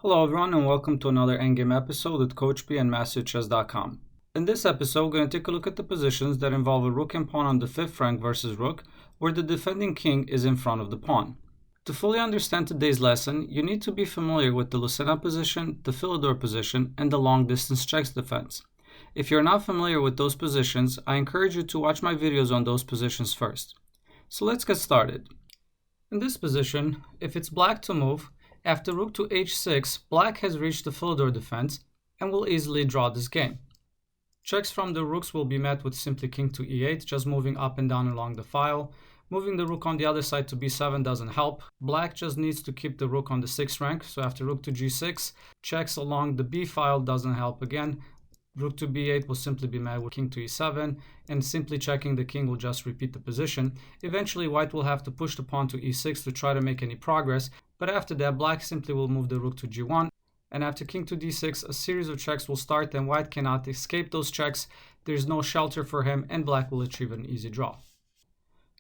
Hello everyone and welcome to another Endgame episode with Coach B and masteryourchess.com. In this episode, we're going to take a look at the positions that involve a rook and pawn on the 5th rank versus rook, where the defending king is in front of the pawn. To fully understand today's lesson, you need to be familiar with the Lucena position, the Philidor position, and the long distance chess defense. If you're not familiar with those positions, I encourage you to watch my videos on those positions first. So let's get started. In this position, if it's black to move, after rook to h6, black has reached the Philidor defense and will easily draw this game. Checks from the rooks will be met with simply king to e8, just moving up and down along the file. Moving the rook on the other side to b7 doesn't help. Black just needs to keep the rook on the 6th rank, so after rook to g6, checks along the b file doesn't help again. Rook to b8 will simply be met with king to e7, and simply checking the king will just repeat the position. Eventually, white will have to push the pawn to e6 to try to make any progress, but after that, black simply will move the rook to g1, and after king to d6, a series of checks will start, and white cannot escape those checks. There's no shelter for him, and black will achieve an easy draw.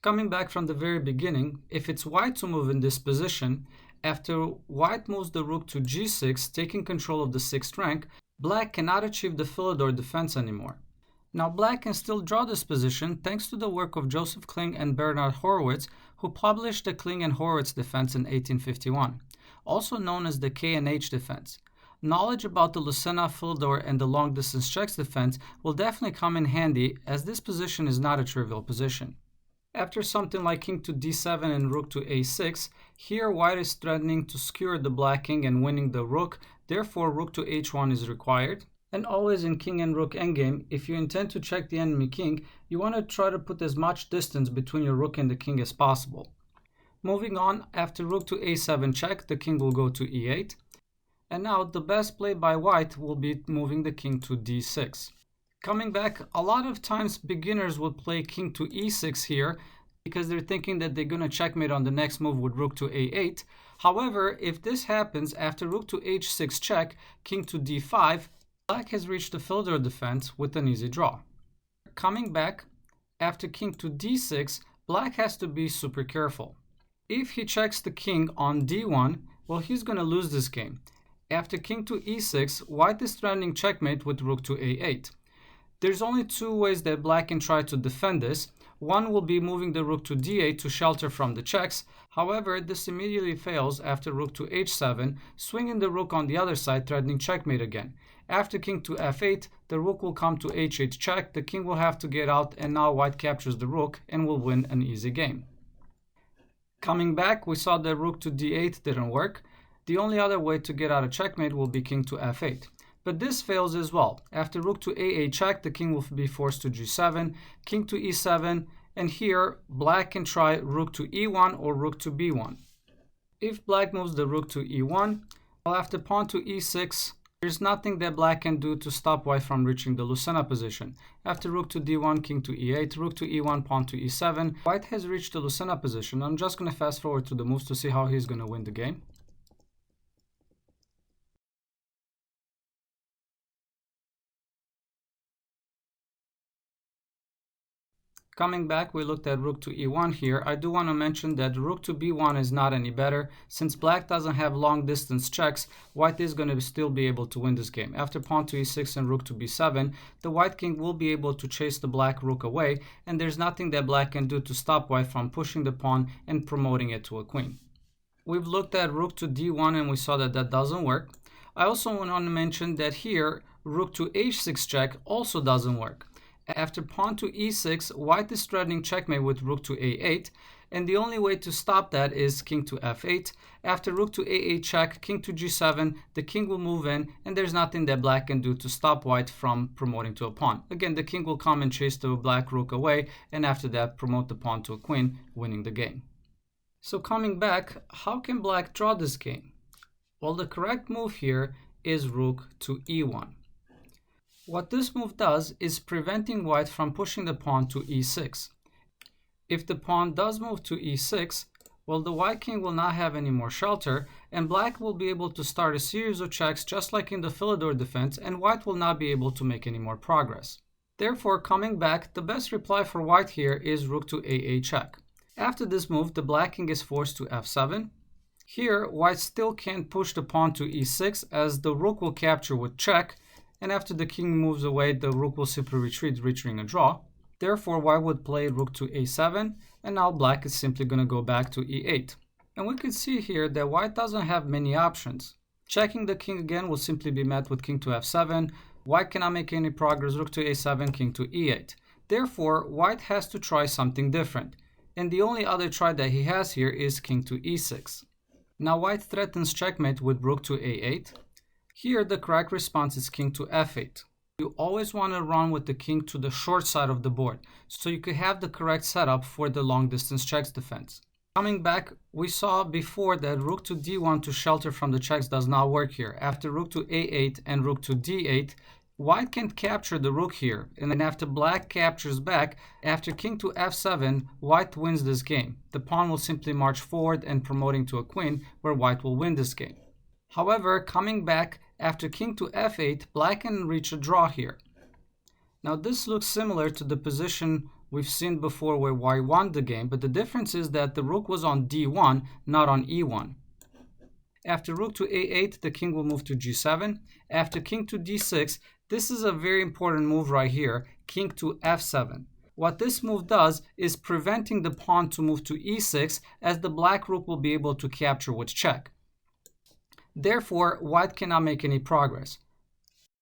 Coming back from the very beginning, if it's white to move in this position, after white moves the rook to g6, taking control of the 6th rank, black cannot achieve the Philidor defense anymore. Now black can still draw this position thanks to the work of Joseph Kling and Bernard Horowitz, who published the Kling and Horowitz Defense in 1851, also known as the K&H defense. Knowledge about the Lucena, Philidor, and the long distance chess defense will definitely come in handy, as this position is not a trivial position. After something like king to d7 and rook to a6, here white is threatening to skewer the black king and winning the rook, therefore rook to h1 is required. And always in king and rook endgame, if you intend to check the enemy king, you want to try to put as much distance between your rook and the king as possible. Moving on, after rook to a7 check, the king will go to e8. And now the best play by white will be moving the king to d6. Coming back, a lot of times beginners would play king to e6 here because they're thinking that they're going to checkmate on the next move with rook to a8. However, if this happens after rook to h6 check, king to d5, black has reached the Philidor defense with an easy draw. Coming back, after king to d6, black has to be super careful. If he checks the king on d1, well, he's going to lose this game. After king to e6, white is threatening checkmate with rook to a8. There's only two ways that black can try to defend this. One will be moving the rook to d8 to shelter from the checks. However, this immediately fails after rook to h7, swinging the rook on the other side, threatening checkmate again. After king to f8, the rook will come to h8 check, the king will have to get out, and now white captures the rook and will win an easy game. Coming back, we saw that rook to d8 didn't work. The only other way to get out of checkmate will be king to f8. But this fails as well. After rook to a8 check, the king will be forced to g7, king to e7, and here black can try rook to e1 or rook to b1. If black moves the rook to e1, well, after pawn to e6, there's nothing that black can do to stop white from reaching the Lucena position. After rook to d1, king to e8, rook to e1, pawn to e7, white has reached the Lucena position. I'm just going to fast forward to the moves to see how he's going to win the game. Coming back, we looked at rook to e1 here. I do want to mention that rook to b1 is not any better. Since black doesn't have long distance checks, white is going to still be able to win this game. After pawn to e6 and rook to b7, the white king will be able to chase the black rook away, and there's nothing that black can do to stop white from pushing the pawn and promoting it to a queen. We've looked at rook to d1 and we saw that that doesn't work. I also want to mention that here, rook to h6 check also doesn't work. After pawn to e6, white is threatening checkmate with rook to a8, and the only way to stop that is king to f8. After rook to a8 check, king to g7, the king will move in, and there's nothing that black can do to stop white from promoting to a pawn. Again, the king will come and chase the black rook away, and after that promote the pawn to a queen, winning the game. So coming back, how can black draw this game? Well, the correct move here is rook to e1. What this move does is preventing white from pushing the pawn to e6. If the pawn does move to e6, well, the white king will not have any more shelter, and black will be able to start a series of checks just like in the Philidor defense, and white will not be able to make any more progress. Therefore, coming back, the best reply for white here is rook to a8 check. After this move, the black king is forced to f7, Here, white still can't push the pawn to e6 as the rook will capture with check, and after the king moves away, the rook will simply retreat, reaching a draw. Therefore, white would play rook to a7, and now black is simply going to go back to e8. And we can see here that white doesn't have many options. Checking the king again will simply be met with king to f7. White cannot make any progress, rook to a7, king to e8. Therefore, white has to try something different. And the only other try that he has here is king to e6. Now white threatens checkmate with rook to a8. Here the correct response is king to f8. You always want to run with the king to the short side of the board, so you could have the correct setup for the long distance checks defense. Coming back, we saw before that rook to d1 to shelter from the checks does not work here. After rook to a8 and rook to d8, white can't capture the rook here, and then after black captures back, after king to f7, white wins this game. The pawn will simply march forward and promoting to a queen, where white will win this game. However, coming back, after king to f8, black can reach a draw here. Now this looks similar to the position we've seen before where white won the game, but the difference is that the rook was on d1, not on e1. After rook to a8, the king will move to g7. After king to d6, this is a very important move right here, king to f7. What this move does is preventing the pawn to move to e6, as the black rook will be able to capture with check. Therefore, white cannot make any progress.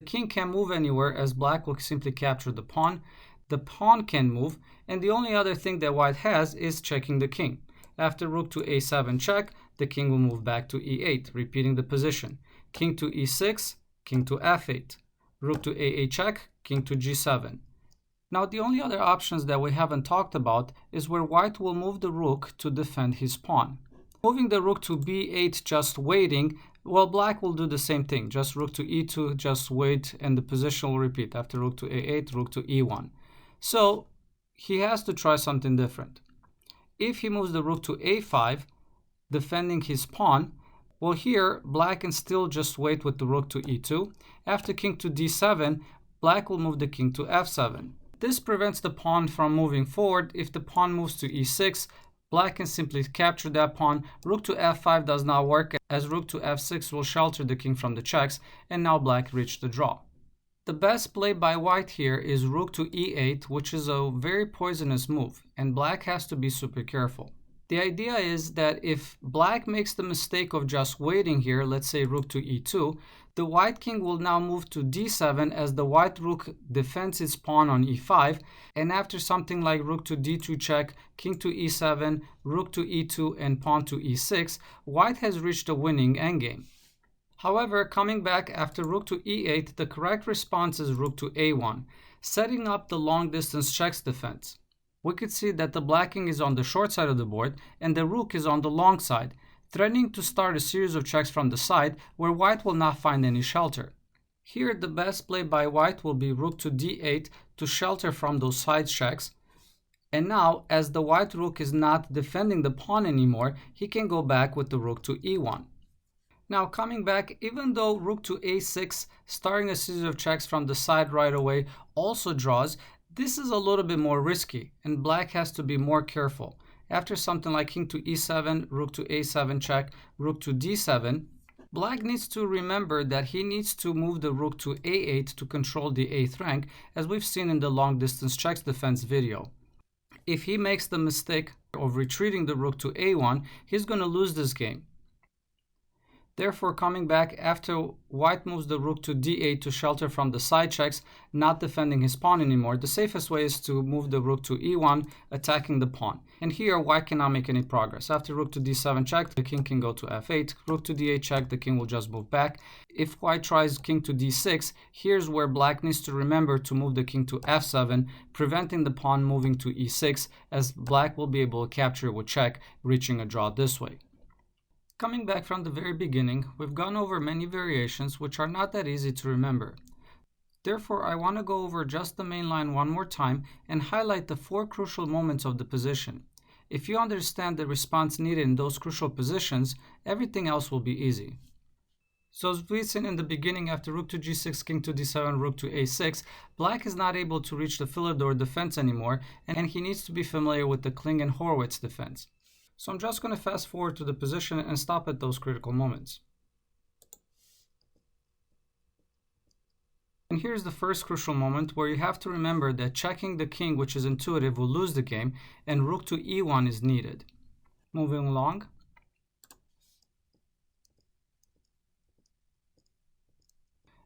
The king can't move anywhere as black will simply capture the pawn. The pawn can move, and the only other thing that white has is checking the king. After rook to a7 check, the king will move back to e8, repeating the position. King to e6, king to f8. Rook to a8 check, king to g7. Now the only other options that we haven't talked about is where white will move the rook to defend his pawn. Moving the rook to b8 just waiting, well, black will do the same thing, just rook to e2, just wait, and the position will repeat. After rook to a8, rook to e1. So he has to try something different. If he moves the rook to a5, defending his pawn, well, here black can still just wait with the rook to e2. After king to d7, black will move the king to f7. This prevents the pawn from moving forward. If the pawn moves to e6, black can simply capture that pawn. Rook to f5 does not work, as rook to f6 will shelter the king from the checks, and now black reached the draw. The best play by white here is rook to e8, which is a very poisonous move, and black has to be super careful. The idea is that if black makes the mistake of just waiting here, let's say rook to e2, the white king will now move to d7 as the white rook defends its pawn on e5, and after something like rook to d2 check, king to e7, rook to e2, and pawn to e6, white has reached a winning endgame. However, coming back after rook to e8, the correct response is rook to a1, setting up the long distance checks defense. We could see that the black king is on the short side of the board and the rook is on the long side, threatening to start a series of checks from the side where white will not find any shelter. Here the best play by white will be rook to d8 to shelter from those side checks. And now, as the white rook is not defending the pawn anymore, he can go back with the rook to e1. Now coming back, even though rook to a6, starting a series of checks from the side right away also draws, this is a little bit more risky, and black has to be more careful. After something like king to e7, rook to a7 check, rook to d7, black needs to remember that he needs to move the rook to a8 to control the 8th rank, as we've seen in the long distance checks defense video. If he makes the mistake of retreating the rook to a1, he's going to lose this game. Therefore, coming back after white moves the rook to d8 to shelter from the side checks, not defending his pawn anymore, the safest way is to move the rook to e1, attacking the pawn. And here, white cannot make any progress. After rook to d7 check, the king can go to f8. Rook to d8 check, the king will just move back. If white tries king to d6, here's where black needs to remember to move the king to f7, preventing the pawn moving to e6, as black will be able to capture with check, reaching a draw this way. Coming back from the very beginning, we've gone over many variations which are not that easy to remember. Therefore, I want to go over just the main line one more time and highlight the 4 crucial moments of the position. If you understand the response needed in those crucial positions, everything else will be easy. So as we've seen in the beginning, after rook to g6, king to d7, rook to a6, black is not able to reach the Philidor defense anymore, and he needs to be familiar with the Kling and Horowitz defense. So I'm just going to fast forward to the position and stop at those critical moments. And here's the first crucial moment where you have to remember that checking the king, which is intuitive, will lose the game, and rook to e1 is needed. Moving along.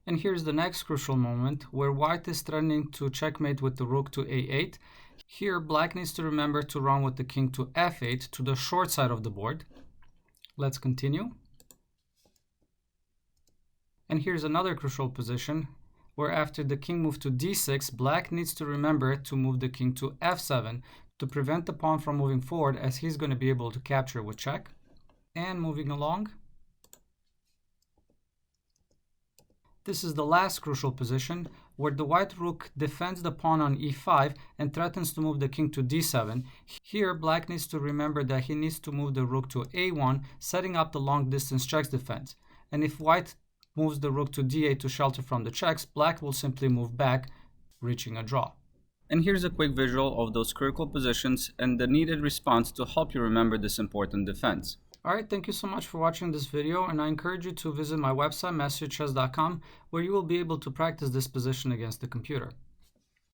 And here's the next crucial moment where white is threatening to checkmate with the rook to a8. Here, black needs to remember to run with the king to f8 to the short side of the board. Let's continue. And here's another crucial position where after the king moved to d6, black needs to remember to move the king to f7 to prevent the pawn from moving forward, as he's going to be able to capture with check. And moving along. This is the last crucial position where the white rook defends the pawn on e5 and threatens to move the king to d7. Here, black needs to remember that he needs to move the rook to a1, setting up the long distance checks defense. And if white moves the rook to d8 to shelter from the checks, black will simply move back, reaching a draw. And here's a quick visual of those critical positions and the needed response to help you remember this important defense. Alright, thank you so much for watching this video, and I encourage you to visit my website, masteryourchess.com, where you will be able to practice this position against the computer.